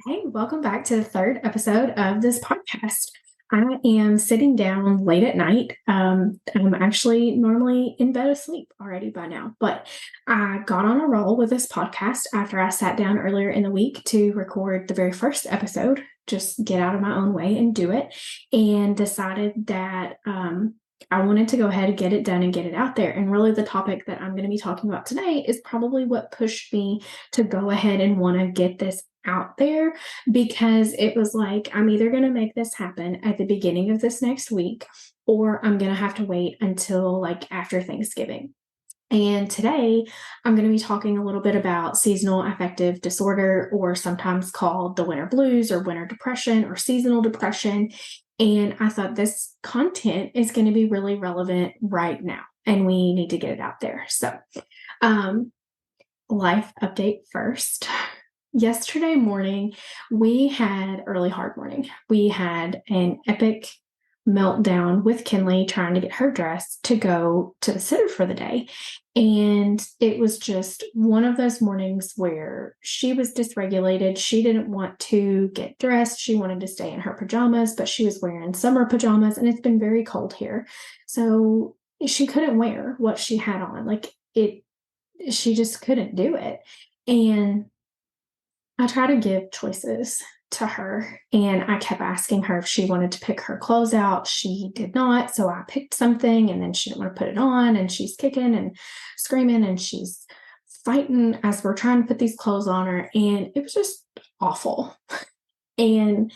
Hey, welcome back to the third episode of this podcast. I am sitting down late at night. I'm actually normally in bed asleep already by now, but I got on a roll with this podcast after I sat down earlier in the week to record the very first episode, just get out of my own way and do it, and decided that I wanted to go ahead and get it done and get it out there. And really, the topic that I'm going to be talking about today is probably what pushed me to go ahead and want to get this out there, because it was like, I'm either going to make this happen at the beginning of this next week, or I'm going to have to wait until like after Thanksgiving. And today I'm going to be talking a little bit about seasonal affective disorder, or sometimes called the winter blues or winter depression or seasonal depression. And I thought this content is going to be really relevant right now, and we need to get it out there. So, um, life update first. Yesterday morning, we had early hard morning. We had an epic meltdown with Kinley trying to get her dressed to go to the sitter for the day. And it was just one of those mornings where she was dysregulated. She didn't want to get dressed. She wanted to stay in her pajamas, but she was wearing summer pajamas, and it's been very cold here. So she couldn't wear what she had on. She just couldn't do it. And I try to give choices to her, and I kept asking her if she wanted to pick her clothes out. She did not. So I picked something, and then she didn't want to put it on, and she's kicking and screaming and she's fighting as we're trying to put these clothes on her. And it was just awful. And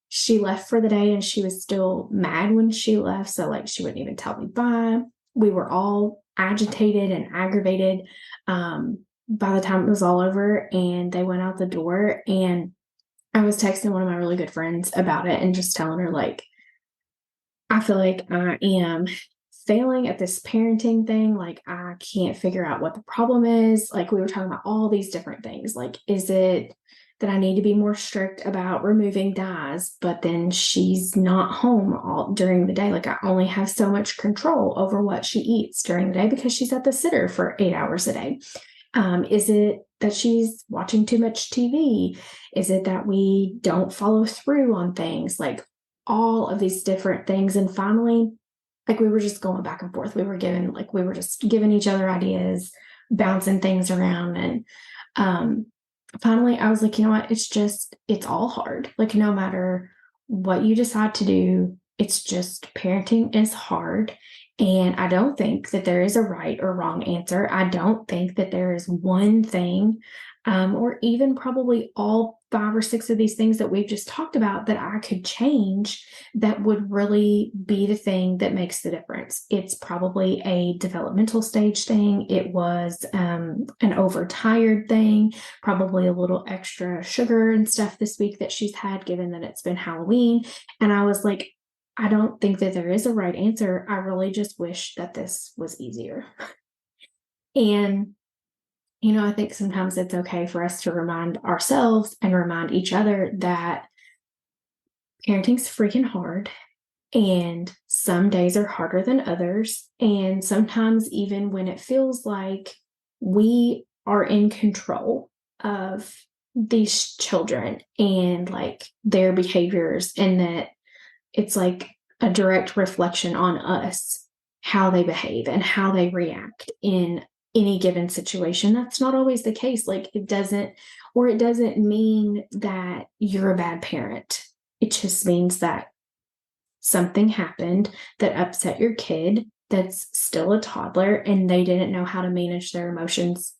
she left for the day, and she was still mad when she left. So like, she wouldn't even tell me bye. We were all agitated and aggravated. By the time it was all over and they went out the door, and I was texting one of my really good friends about it and just telling her, like, I feel like I am failing at this parenting thing. Like, I can't figure out what the problem is. Like, we were talking about all these different things. Like, is it that I need to be more strict about removing dyes, but then she's not home all during the day? Like, I only have so much control over what she eats during the day because she's at the sitter for 8 hours a day. Is it that she's watching too much TV? Is it that we don't follow through on things? Like, all of these different things. And finally, like, we were just going back and forth. We were just giving each other ideas, bouncing things around. And finally, I was like, you know what? It's all hard. Like, no matter what you decide to do, it's just parenting is hard. And I don't think that there is a right or wrong answer. I don't think that there is one thing, or even probably all 5 or 6 of these things that we've just talked about, that I could change that would really be the thing that makes the difference. It's probably a developmental stage thing. It was an overtired thing, probably a little extra sugar and stuff this week that she's had, given that it's been Halloween. And I was like, I don't think that there is a right answer. I really just wish that this was easier. And, I think sometimes it's okay for us to remind ourselves and remind each other that parenting's freaking hard. And some days are harder than others. And sometimes, even when it feels like we are in control of these children and like their behaviors, and that it's like a direct reflection on us, how they behave and how they react in any given situation. That's not always the case. Like, it doesn't mean that you're a bad parent. It just means that something happened that upset your kid that's still a toddler, and they didn't know how to manage their emotions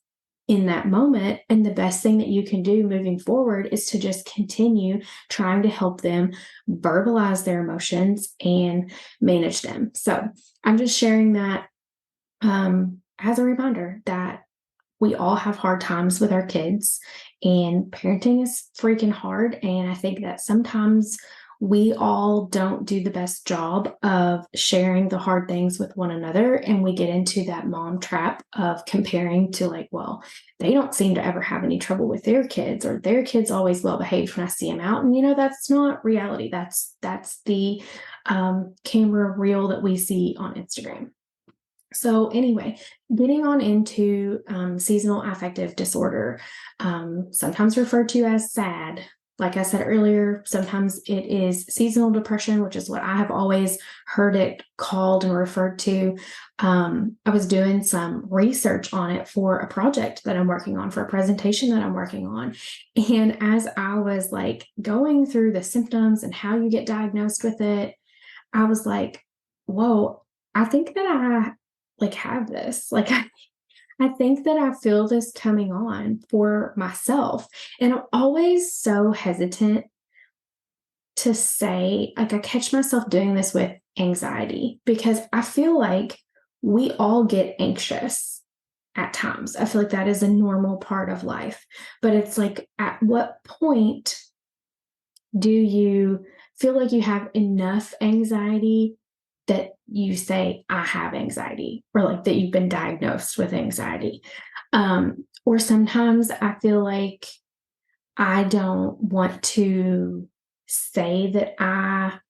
in that moment. And the best thing that you can do moving forward is to just continue trying to help them verbalize their emotions and manage them. So I'm just sharing that as a reminder that we all have hard times with our kids, and parenting is freaking hard. And I think that sometimes we all don't do the best job of sharing the hard things with one another. And we get into that mom trap of comparing to, like, well, they don't seem to ever have any trouble with their kids, or their kids always well behaved when I see them out. And, that's not reality. That's the camera reel that we see on Instagram. So anyway, getting on into seasonal affective disorder, sometimes referred to as SAD, like I said earlier, sometimes it is seasonal depression, which is what I have always heard it called and referred to. I was doing some research on it for a project that I'm working on, for a presentation that I'm working on. And as I was like going through the symptoms and how you get diagnosed with it, I was like, whoa, I think that I like have this. Like I think that I feel this coming on for myself. And I'm always so hesitant to say, like, I catch myself doing this with anxiety because I feel like we all get anxious at times. I feel like that is a normal part of life. But it's like, at what point do you feel like you have enough anxiety that you say, I have anxiety, or like that you've been diagnosed with anxiety? Or sometimes I feel like I don't want to say that I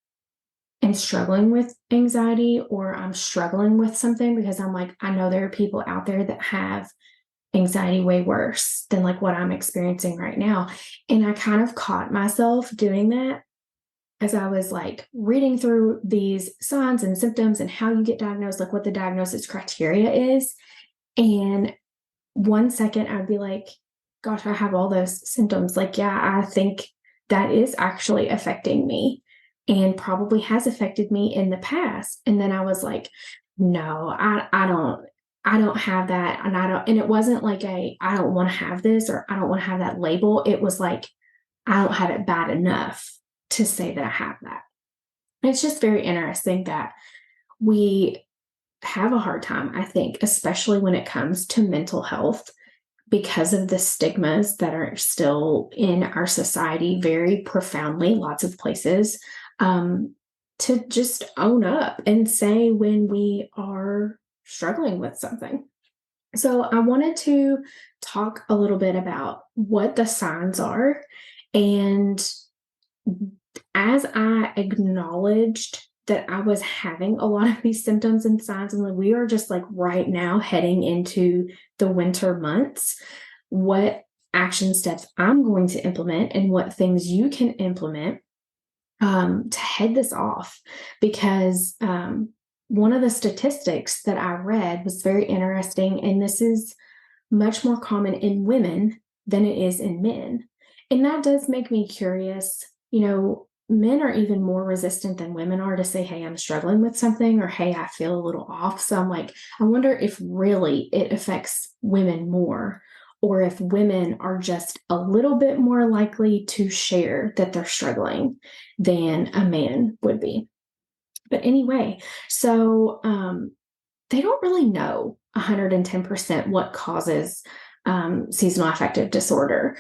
am struggling with anxiety or I'm struggling with something because I'm like, I know there are people out there that have anxiety way worse than like what I'm experiencing right now. And I kind of caught myself doing that as I was like reading through these signs and symptoms and how you get diagnosed, like what the diagnosis criteria is. And one second I'd be like, gosh, I have all those symptoms. Like, yeah, I think that is actually affecting me and probably has affected me in the past. And then I was like, no, I don't have that. And and it wasn't like I don't want to have this or I don't want to have that label. It was like, I don't have it bad enough to say that I have that. It's just very interesting that we have a hard time, I think, especially when it comes to mental health because of the stigmas that are still in our society very profoundly, lots of places, to just own up and say when we are struggling with something. So I wanted to talk a little bit about what the signs are. And as I acknowledged that I was having a lot of these symptoms and signs, and we are just like right now heading into the winter months, what action steps I'm going to implement and what things you can implement to head this off. Because one of the statistics that I read was very interesting, and this is much more common in women than it is in men. And that does make me curious. Men are even more resistant than women are to say, hey, I'm struggling with something, or hey, I feel a little off. So I'm like, I wonder if really it affects women more, or if women are just a little bit more likely to share that they're struggling than a man would be. But anyway, so they don't really know 110% what causes seasonal affective disorder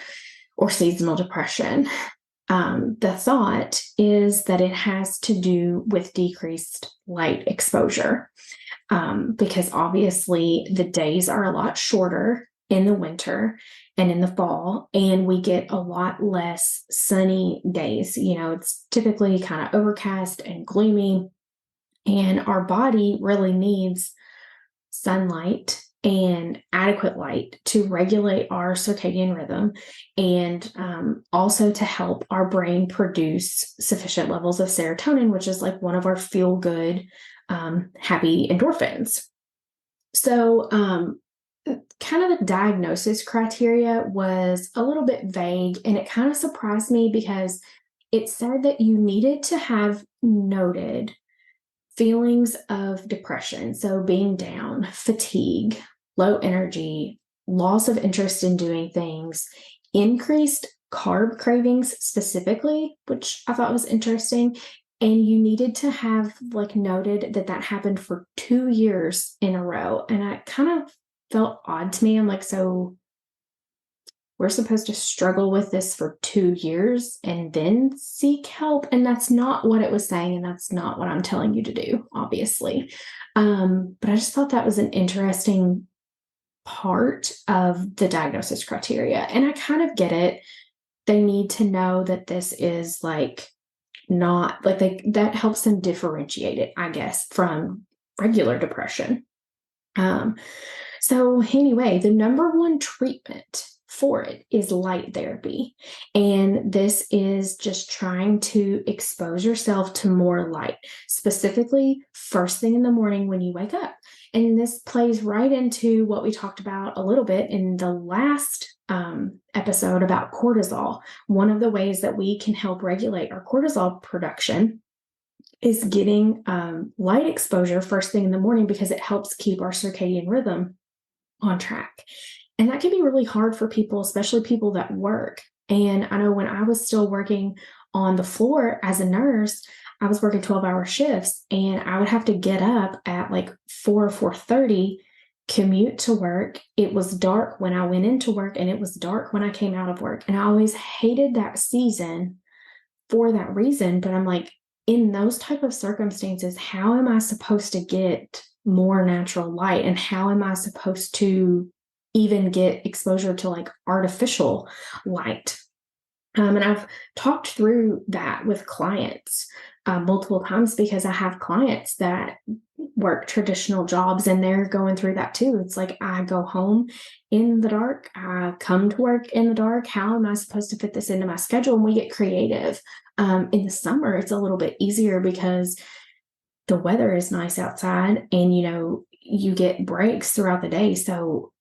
or seasonal depression. The thought is that it has to do with decreased light exposure, because obviously the days are a lot shorter in the winter and in the fall, and we get a lot less sunny days. It's typically kind of overcast and gloomy, and our body really needs sunlight and adequate light to regulate our circadian rhythm, and also to help our brain produce sufficient levels of serotonin, which is like one of our feel good, happy endorphins. So, kind of the diagnosis criteria was a little bit vague, and it kind of surprised me because it said that you needed to have noted feelings of depression. So being down, fatigue, low energy, loss of interest in doing things, increased carb cravings specifically, which I thought was interesting. And you needed to have like noted that that happened for 2 years in a row. And it kind of felt odd to me. I'm like, so we're supposed to struggle with this for 2 years and then seek help. And that's not what it was saying. And that's not what I'm telling you to do, obviously. But I just thought that was an interesting part of the diagnosis criteria. And I kind of get it. They need to know that this is like not like that helps them differentiate it, I guess, from regular depression. So anyway, the number one treatment for it is light therapy. And this is just trying to expose yourself to more light, specifically first thing in the morning when you wake up. And this plays right into what we talked about a little bit in the last episode about cortisol. One of the ways that we can help regulate our cortisol production is getting light exposure first thing in the morning, because it helps keep our circadian rhythm on track. And that can be really hard for people, especially people that work. And I know when I was still working on the floor as a nurse, I was working 12-hour shifts, and I would have to get up at like 4:30, commute to work. It was dark when I went into work, and it was dark when I came out of work. And I always hated that season for that reason. But I'm like, in those type of circumstances, how am I supposed to get more natural light? And how am I supposed to even get exposure to like artificial light? And I've talked through that with clients multiple times, because I have clients that work traditional jobs and they're going through that too. It's like, I go home in the dark, I come to work in the dark. How am I supposed to fit this into my schedule? And we get creative. In the summer, it's a little bit easier because the weather is nice outside, and you get breaks throughout the day. So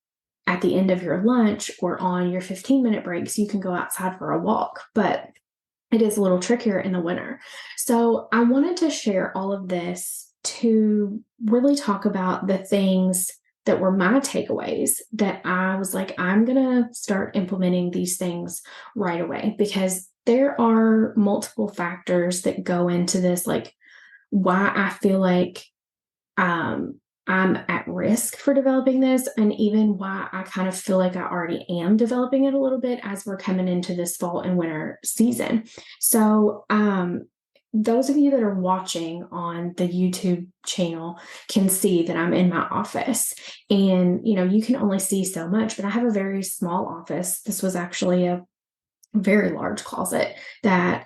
at the end of your lunch or on your 15-minute breaks, you can go outside for a walk. But it is a little trickier in the winter. So I wanted to share all of this to really talk about the things that were my takeaways, that I was like, I'm going to start implementing these things right away, because there are multiple factors that go into this, like why I feel like I'm at risk for developing this, and even why I kind of feel like I already am developing it a little bit as we're coming into this fall and winter season. So, those of you that are watching on the YouTube channel can see that I'm in my office, and you can only see so much, but I have a very small office. This was actually a very large closet that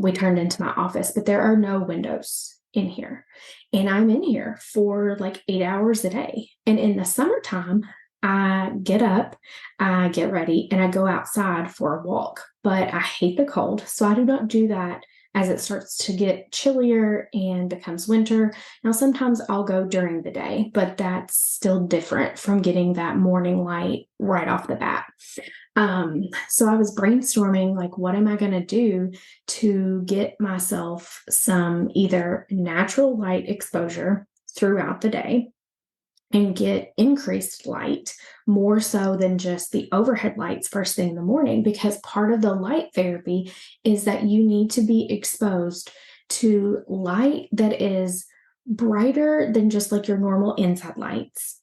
we turned into my office, but there are no windows in here. And I'm in here for like 8 hours a day. And in the summertime, I get up, I get ready, and I go outside for a walk. But I hate the cold, so I do not do that as it starts to get chillier and becomes winter. Now, sometimes I'll go during the day, but that's still different from getting that morning light right off the bat. So I was brainstorming, like, what am I going to do to get myself some either natural light exposure throughout the day and get increased light, more so than just the overhead lights first thing in the morning, because part of the light therapy is that you need to be exposed to light that is brighter than just like your normal inside lights.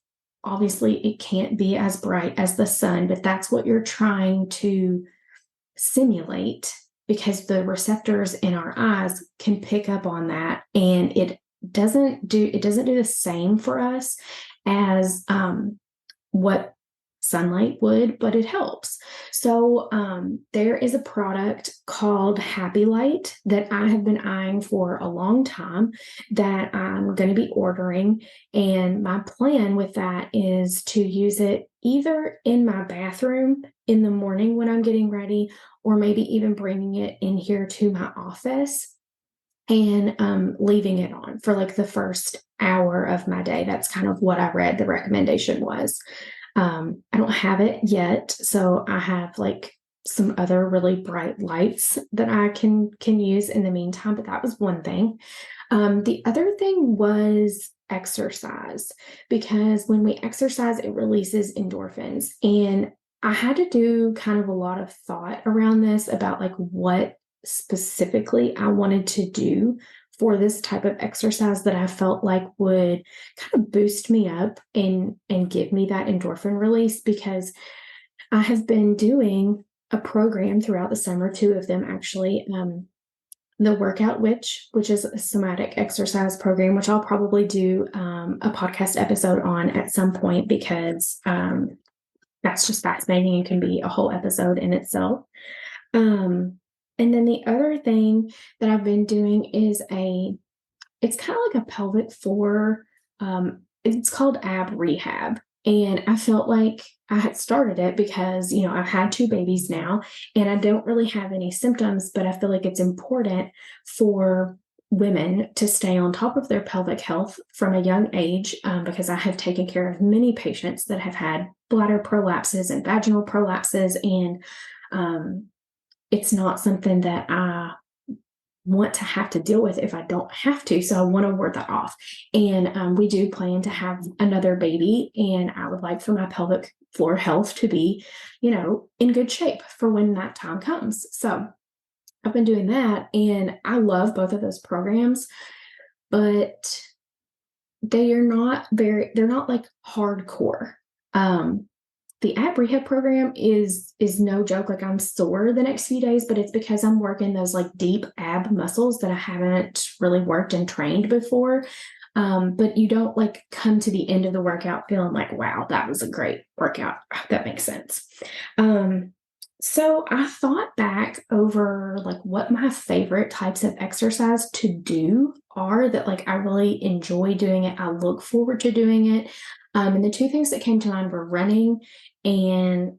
Obviously, it can't be as bright as the sun, but that's what you're trying to simulate, because the receptors in our eyes can pick up on that, and it doesn't do the same for us as what sunlight would, but it helps. So there is a product called Happy Light that I have been eyeing for a long time that I'm going to be ordering. And my plan with that is to use it either in my bathroom in the morning when I'm getting ready, or maybe even bringing it in here to my office and leaving it on for like the first hour of my day. That's kind of what I read the recommendation was. I don't have it yet, so I have like some other really bright lights that I can use in the meantime, but that was one thing. The other thing was exercise, because when we exercise, it releases endorphins. And I had to do kind of a lot of thought around this about like what specifically I wanted to do for this type of exercise that I felt like would kind of boost me up and give me that endorphin release, because I have been doing a program throughout the summer, two of them actually, the Workout Witch, which is a somatic exercise program, which I'll probably do a podcast episode on at some point, because that's just fascinating and can be a whole episode in itself. And then the other thing that I've been doing is it's kind of like a pelvic floor. It's called ab rehab. And I felt like I had started it because, I've had 2 babies now and I don't really have any symptoms, but I feel like it's important for women to stay on top of their pelvic health from a young age, because I have taken care of many patients that have had bladder prolapses and vaginal prolapses. And um, it's not something that I want to have to deal with if I don't have to. So I want to ward that off. And we do plan to have another baby, and I would like for my pelvic floor health to be, in good shape for when that time comes. So I've been doing that, and I love both of those programs, but they're not like hardcore. Um, the ab rehab program is no joke. Like, I'm sore the next few days, but it's because I'm working those like deep ab muscles that I haven't really worked and trained before. But you don't like come to the end of the workout feeling like, wow, that was a great workout. That makes sense. So I thought back over like what my favorite types of exercise to do are, that like I really enjoy doing it. I look forward to doing it. And the 2 things that came to mind were running and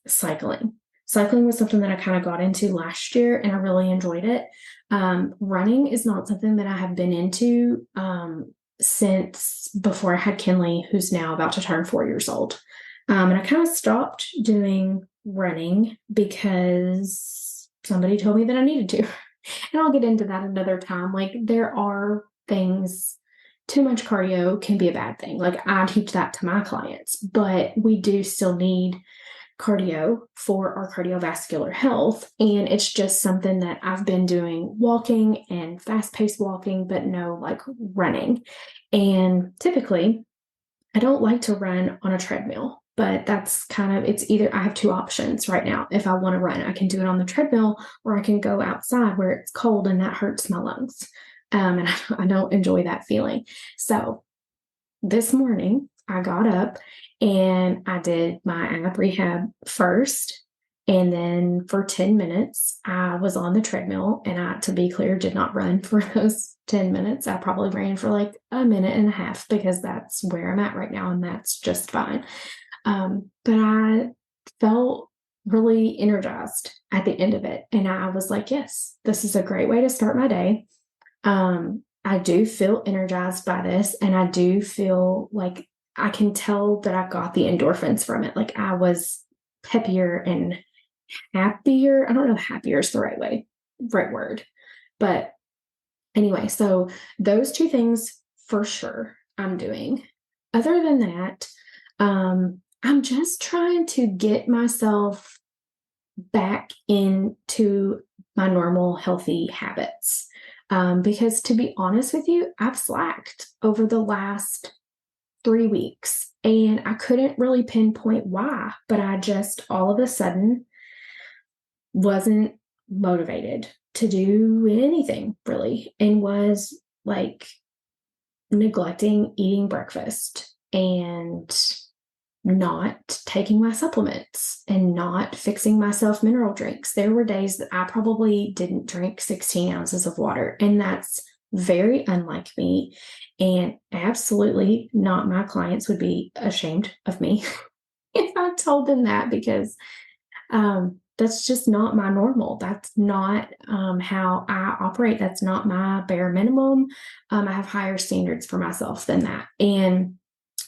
cycling. Cycling was something that I kind of got into last year and I really enjoyed it. Running is not something that I have been into since before I had Kinley, who's now about to turn 4 years old. And I kind of stopped doing running because somebody told me that I needed to. And I'll get into that another time. Like, there are things, too much cardio can be a bad thing. Like, I teach that to my clients, but we do still need cardio for our cardiovascular health. And it's just something that I've been doing, walking and fast-paced walking, but no like running. And typically I don't like to run on a treadmill, but that's kind of, it's either, I have 2 options right now. If I want to run, I can do it on the treadmill, or I can go outside where it's cold and that hurts my lungs. And I don't enjoy that feeling. So this morning I got up and I did my ab rehab first. And then for 10 minutes, I was on the treadmill, and I, to be clear, did not run for those 10 minutes. I probably ran for like a minute and a half because that's where I'm at right now, and that's just fine. But I felt really energized at the end of it. And I was like, yes, this is a great way to start my day. I do feel energized by this, and I do feel like I can tell that I got the endorphins from it. Like, I was peppier and happier. I don't know if happier is the right word. But anyway, so those 2 things for sure I'm doing. Other than that, I'm just trying to get myself back into my normal healthy habits. Because to be honest with you, I've slacked over the last 3 weeks, and I couldn't really pinpoint why, but I just all of a sudden wasn't motivated to do anything really, and was like neglecting eating breakfast and not taking my supplements and not fixing myself mineral drinks. There were days that I probably didn't drink 16 ounces of water, and that's very unlike me, and absolutely not my clients would be ashamed of me if I told them that, because that's just not my normal. That's not how I operate. That's not my bare minimum. I have higher standards for myself than that. And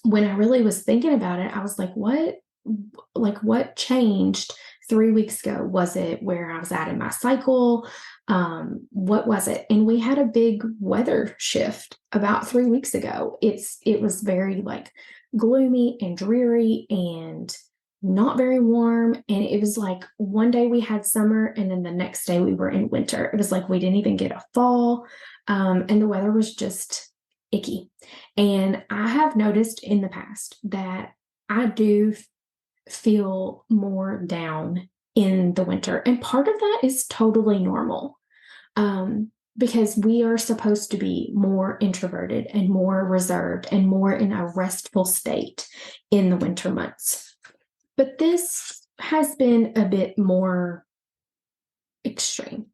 when I really was thinking about it, I was like, what changed 3 weeks ago? Was it where I was at in my cycle? What was it? And we had a big weather shift about 3 weeks ago. It was very like gloomy and dreary and not very warm. And it was like one day we had summer, and then the next day we were in winter. It was like we didn't even get a fall. And the weather was just icky. And I have noticed in the past that I do feel more down in the winter. And part of that is totally normal. Because we are supposed to be more introverted and more reserved and more in a restful state in the winter months. But this has been a bit more extreme.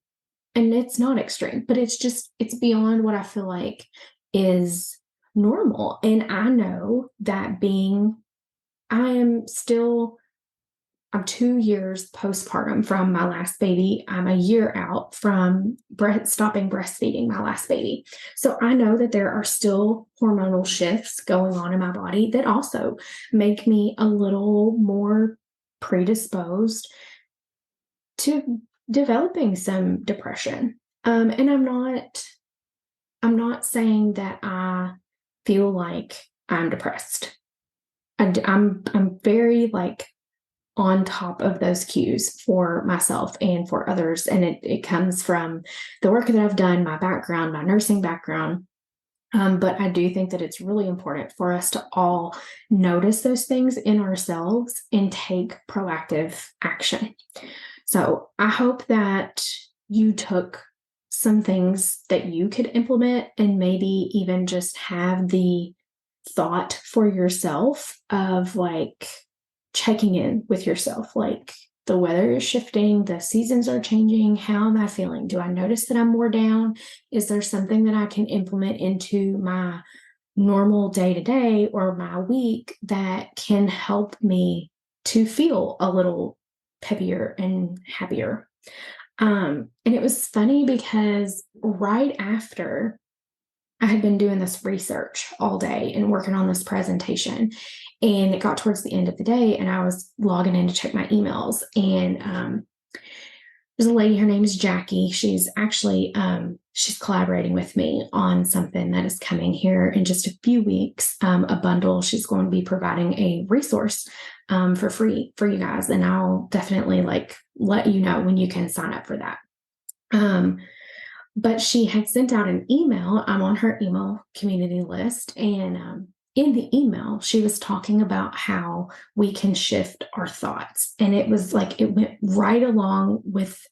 And it's not extreme, but it's beyond what I feel like is normal. And I know that being I'm 2 years postpartum from my last baby. I'm a year out from stopping breastfeeding my last baby. So I know that there are still hormonal shifts going on in my body that also make me a little more predisposed to developing some depression. And I'm not saying that I feel like I'm depressed. I'm very like on top of those cues for myself and for others. And it comes from the work that I've done, my background, my nursing background. But I do think that it's really important for us to all notice those things in ourselves and take proactive action. So I hope that you took some things that you could implement and maybe even just have the thought for yourself of like checking in with yourself, like the weather is shifting, the seasons are changing. How am I feeling? Do I notice that I'm more down? Is there something that I can implement into my normal day to day or my week that can help me to feel a little peppier and happier? And it was funny because right after I had been doing this research all day and working on this presentation, and it got towards the end of the day, and I was logging in to check my emails. And there's a lady, her name is Jackie. She's actually she's collaborating with me on something that is coming here in just a few weeks. A bundle. She's going to be providing a resource for free for you guys, and I'll definitely like let you know when you can sign up for that. But she had sent out an email. I'm on her email community list. And in the email, she was talking about how we can shift our thoughts. And it was like it went right along with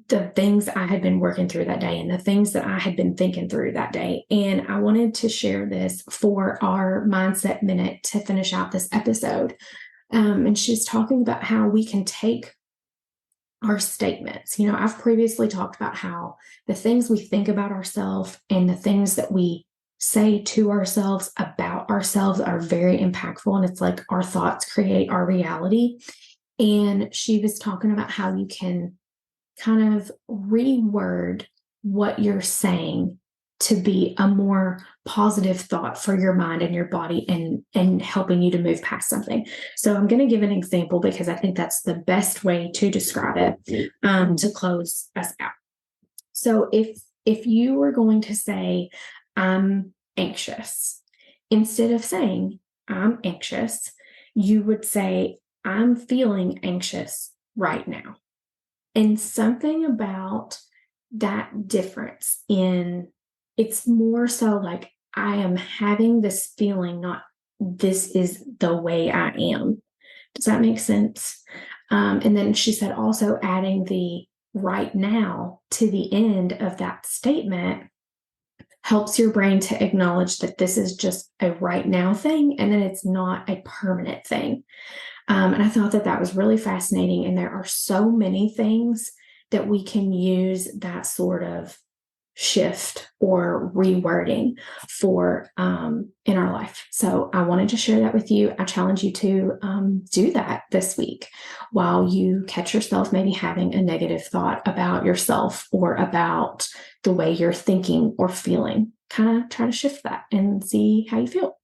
the things I had been working through that day and the things that I had been thinking through that day. And I wanted to share this for our Mindset Minute to finish out this episode. And she's talking about how we can take our statements. You know, I've previously talked about how the things we think about ourselves and the things that we say to ourselves about ourselves are very impactful. And it's like our thoughts create our reality. And she was talking about how you can kind of reword what you're saying to be a more positive thought for your mind and your body and helping you to move past something. So I'm going to give an example because I think that's the best way to describe it to close us out. So if you were going to say, I'm anxious, instead of saying, I'm anxious, you would say, I'm feeling anxious right now. And something about that difference it's more so like I am having this feeling, not this is the way I am. Does that make sense? And then she said also adding the right now to the end of that statement helps your brain to acknowledge that this is just a right now thing and that it's not a permanent thing. And I thought that was really fascinating. And there are so many things that we can use that sort of shift or rewording for in our life. So I wanted to share that with you. I challenge you to do that this week while you catch yourself maybe having a negative thought about yourself or about the way you're thinking or feeling. Kind of try to shift that and see how you feel.